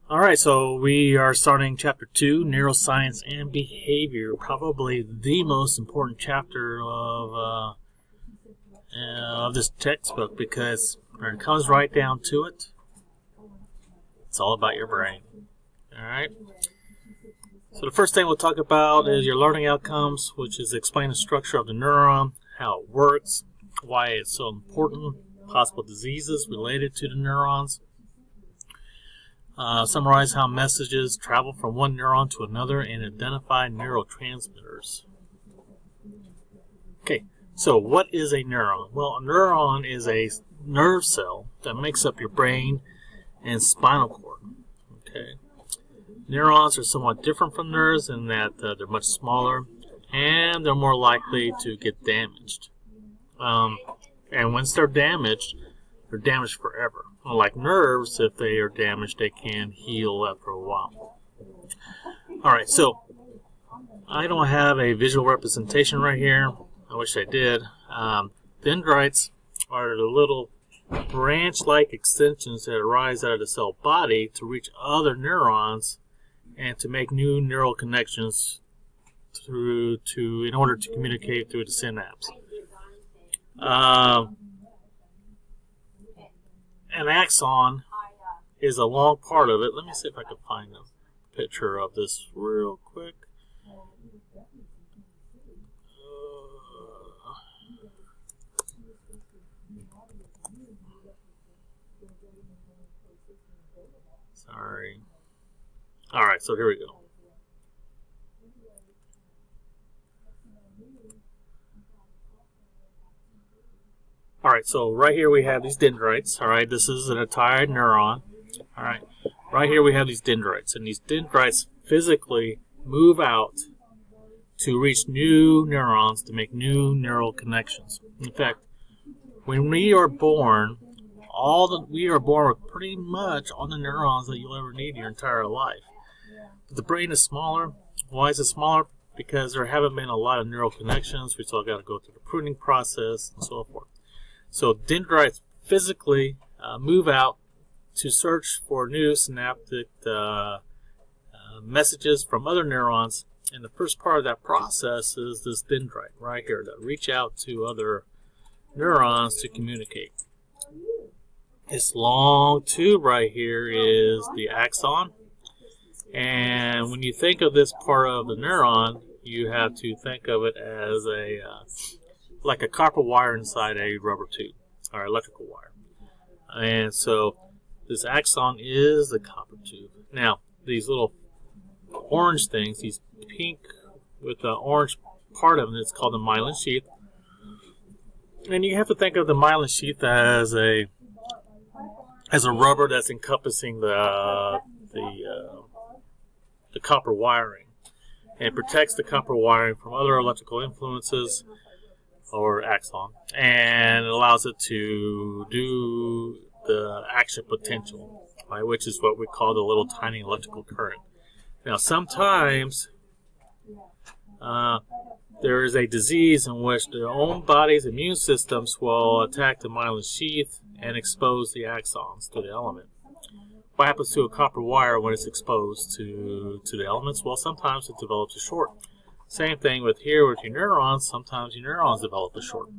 Alright, so we are starting Chapter 2, Neuroscience and Behavior, probably the most important chapter of this textbook because when it comes right down to it, it's all about your brain. Alright? So the first thing we'll talk about is your learning outcomes, which is explain the structure of the neuron, how it works, why it's so important, possible diseases related to the neurons. Summarize how messages travel from one neuron to another and identify neurotransmitters. Okay, so what is a neuron? Well, a neuron is a nerve cell that makes up your brain and spinal cord. Okay, neurons are somewhat different from nerves in that they're much smaller and they're more likely to get damaged. And once they're damaged forever. Unlike nerves, if they are damaged, they can heal after a while. Alright, so I don't have a visual representation right here. I wish I did. Dendrites are the little branch-like extensions that arise out of the cell body to reach other neurons and to make new neural connections in order to communicate through the synapse. An axon is a long part of it. Let me see if I can find a picture of this real quick. Sorry. Alright, so here we go. Alright, so right here we have these dendrites. Alright, this is an entire neuron. Alright, right here we have these dendrites. And these dendrites physically move out to reach new neurons to make new neural connections. In fact, when we are born, we are born with pretty much all the neurons that you'll ever need your entire life. But the brain is smaller. Why is it smaller? Because there haven't been a lot of neural connections. We still got to go through the pruning process and so forth. So dendrites physically move out to search for new synaptic messages from other neurons. And the first part of that process is this dendrite right here that reach out to other neurons to communicate. This long tube right here is the axon. And when you think of this part of the neuron, you have to think of it as like a copper wire inside a rubber tube, or electrical wire. And so this axon is the copper tube. Now, these little orange things, these pink with the orange part of it, it's called the myelin sheath. And you have to think of the myelin sheath as a rubber that's encompassing the copper wiring. And it protects the copper wiring from other electrical influences, or axon, and it allows it to do the action potential, right, which is what we call the little tiny electrical current. Now, sometimes there is a disease in which their own body's immune systems will attack the myelin sheath and expose the axons to the element. What happens to a copper wire when it's exposed to the elements? Well, sometimes it develops a short. Same thing with your neurons. Sometimes your neurons develop a short.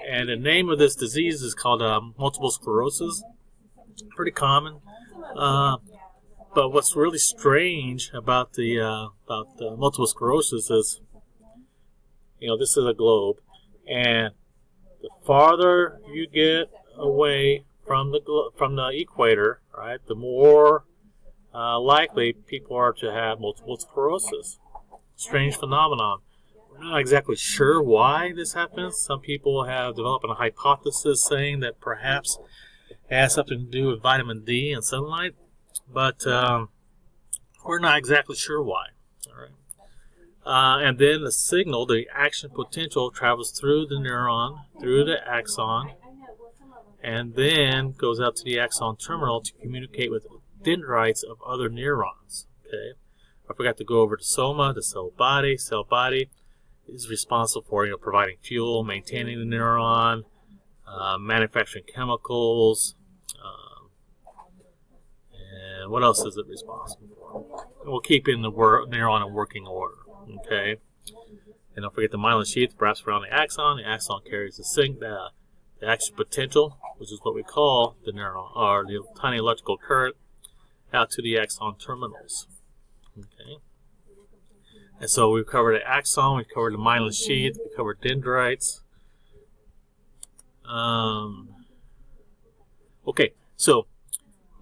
And the name of this disease is called multiple sclerosis. Pretty common. But what's really strange about the multiple sclerosis is, this is a globe, and the farther you get away from the equator, right, the more likely people are to have multiple sclerosis. Strange phenomenon. We're not exactly sure why this happens. Some people have developed a hypothesis saying that perhaps it has something to do with vitamin D and sunlight, but we're not exactly sure why. All right. And then the signal, the action potential, travels through the neuron, through the axon, and then goes out to the axon terminal to communicate with dendrites of other neurons. Okay. I forgot to go over to soma, the cell body. Cell body is responsible for providing fuel, maintaining the neuron, manufacturing chemicals, and what else is it responsible for? We'll keep in the neuron in working order. Okay. And don't forget the myelin sheath wraps around the axon. The axon carries the action potential, which is what we call the neuron, or the tiny electrical current, out to the axon terminals. Okay. And so we've covered the axon, we've covered the myelin sheath, we covered dendrites. Okay, so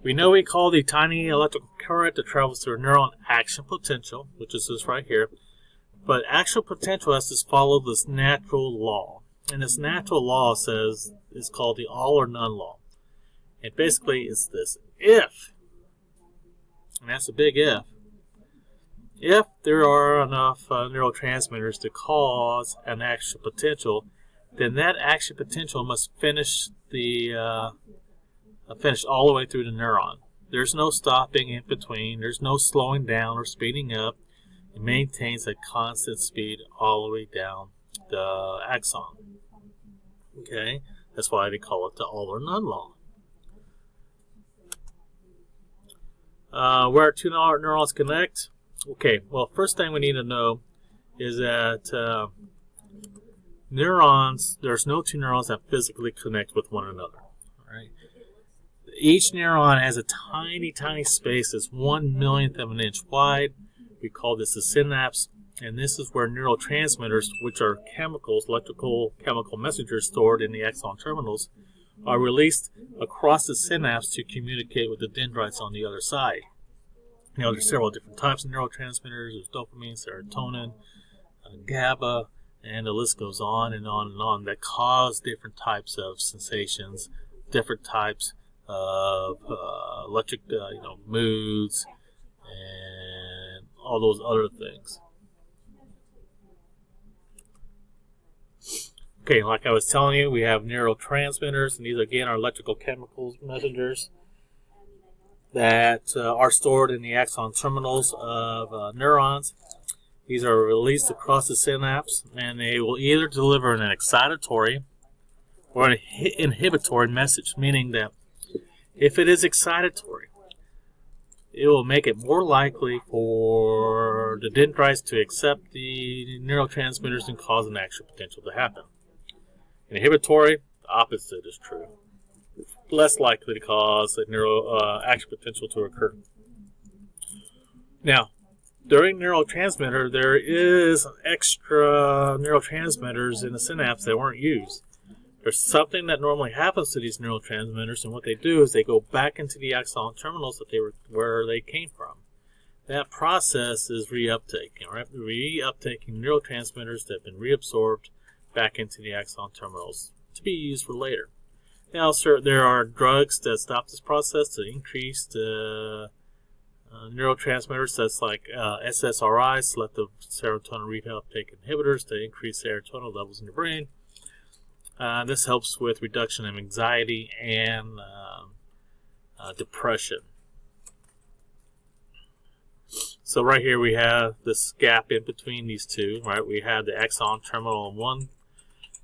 we know we call the tiny electrical current that travels through a neuron action potential, which is this right here. But action potential has to follow this natural law. And this natural law says, it's called the all or none law. And basically it's this: if, and that's a big if there are enough neurotransmitters to cause an action potential, then that action potential must finish all the way through the neuron. There's no stopping in between. There's no slowing down or speeding up. It maintains a constant speed all the way down the axon. Okay, that's why they call it the all or none law. Where two neurons connect? Okay, well, first thing we need to know is that neurons, there's no two neurons that physically connect with one another. All right. Each neuron has a tiny, tiny space that's 1/1,000,000th of an inch wide. We call this a synapse, and this is where neurotransmitters, which are chemicals, electrical chemical messengers stored in the axon terminals, are released across the synapse to communicate with the dendrites on the other side. You know, there's several different types of neurotransmitters. There's dopamine, serotonin, GABA, and the list goes on and on and on, that cause different types of sensations, different types of electric, moods, and all those other things. Okay, like I was telling you, we have neurotransmitters, and these again are electrical chemicals messengers that are stored in the axon terminals of neurons. These are released across the synapse, and they will either deliver an excitatory or an inhibitory message, meaning that if it is excitatory, it will make it more likely for the dendrites to accept the neurotransmitters and cause an action potential to happen. Inhibitory, the opposite is true. Less likely to cause a action potential to occur. Now, during neurotransmitter, there is extra neurotransmitters in the synapse that weren't used. There's something that normally happens to these neurotransmitters, and what they do is they go back into the axon terminals where they came from. That process is reuptaking, right? Reuptaking neurotransmitters that have been reabsorbed back into the axon terminals to be used for later. Now, there are drugs that stop this process to increase the neurotransmitters. That's like SSRIs, selective serotonin reuptake inhibitors, to increase serotonin levels in the brain. This helps with reduction of anxiety and depression. So right here we have this gap in between these two. Right, we have the axon terminal on one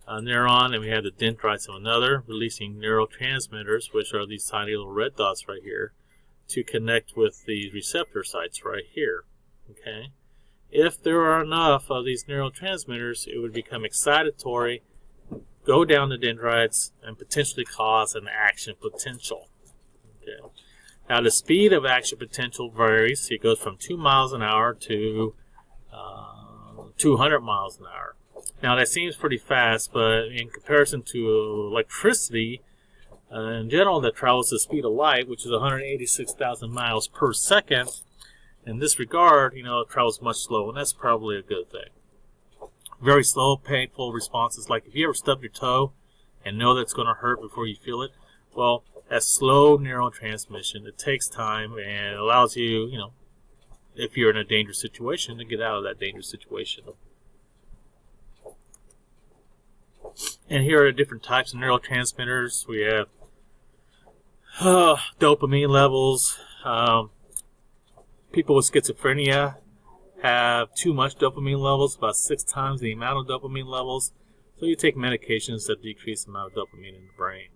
neuron, and we have the dendrites on another, releasing neurotransmitters, which are these tiny little red dots right here, to connect with the receptor sites right here. Okay, if there are enough of these neurotransmitters, it would become excitatory, go down the dendrites, and potentially cause an action potential. Okay. Now the speed of action potential varies. It goes from 2 miles an hour to 200 miles an hour. Now that seems pretty fast, but in comparison to electricity, in general, that travels the speed of light, which is 186,000 miles per second. In this regard, it travels much slower, and that's probably a good thing. Very slow, painful responses. Like if you ever stub your toe and know that's going to hurt before you feel it, well, that's slow neurotransmission. It takes time, and it allows you, if you're in a dangerous situation, to get out of that dangerous situation. And here are different types of neurotransmitters. We have dopamine levels. People with schizophrenia have too much dopamine levels, about 6 times the amount of dopamine levels. So you take medications that decrease the amount of dopamine in the brain.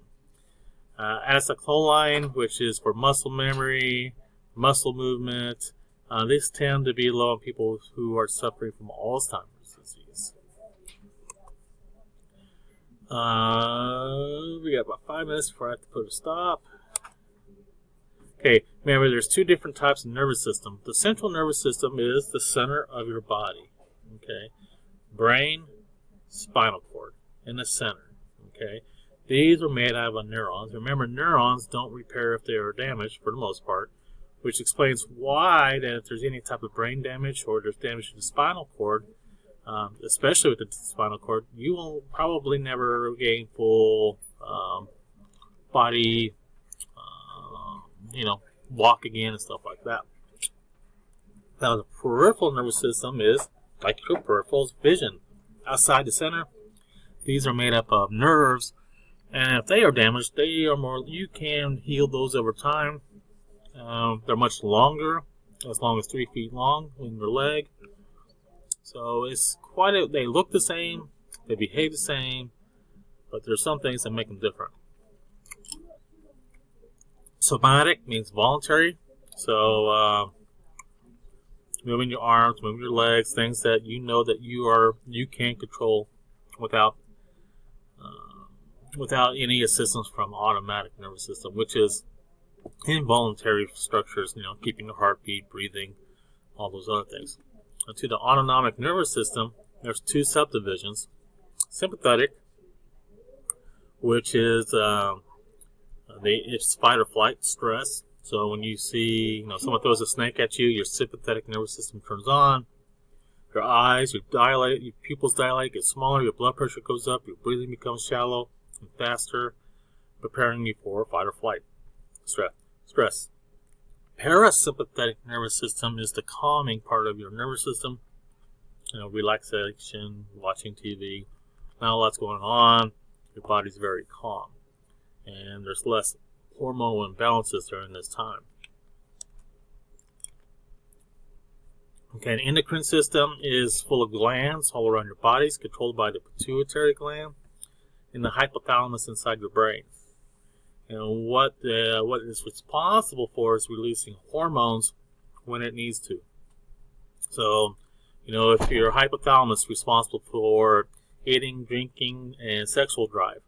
Acetylcholine, which is for muscle memory, muscle movement. These tend to be low in people who are suffering from Alzheimer's disease. We got about 5 minutes before I have to put a stop. Okay, remember there's two different types of nervous system. The central nervous system is the center of your body. Okay, brain, spinal cord in the center. Okay, these are made out of neurons. Remember, neurons don't repair if they are damaged for the most part, which explains why that if there's any type of brain damage or there's damage to the spinal cord, especially with the spinal cord, you will probably never gain full body, walk again and stuff like that. Now, the peripheral nervous system is like your peripheral vision. Outside the center, these are made up of nerves, and if they are damaged, you can heal those over time. They're much longer, as long as 3 feet long in your leg. So it's they look the same, they behave the same, but there's some things that make them different. Somatic means voluntary, so moving your arms, moving your legs, things that you know that you can control without any assistance from automatic nervous system, which is involuntary structures, keeping your heartbeat, breathing, all those other things. And to the autonomic nervous system, there's two subdivisions. Sympathetic, which is it's fight or flight, stress. So when you see, someone throws a snake at you, your sympathetic nervous system turns on. Your eyes, your pupils dilate, get smaller, your blood pressure goes up, your breathing becomes shallow and faster, preparing you for fight or flight. Stress. Parasympathetic nervous system is the calming part of your nervous system. Relaxation, watching TV, not a lot's going on. Your body's very calm, and there's less hormonal imbalances during this time. Okay, the endocrine system is full of glands all around your bodies, controlled by the pituitary gland and the hypothalamus inside your brain. And what it's responsible for is releasing hormones when it needs to. So, if your hypothalamus is responsible for eating, drinking, and sexual drive,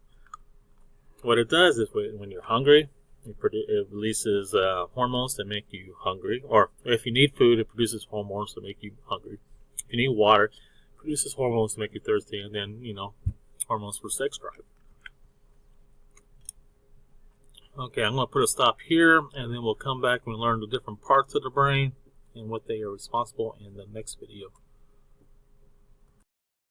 what it does is when you're hungry, it releases hormones that make you hungry. Or if you need food, it produces hormones that make you hungry. If you need water, it produces hormones to make you thirsty, and then, hormones for sex drive. Okay, I'm going to put a stop here, and then we'll come back and learn the different parts of the brain and what they are responsible in the next video.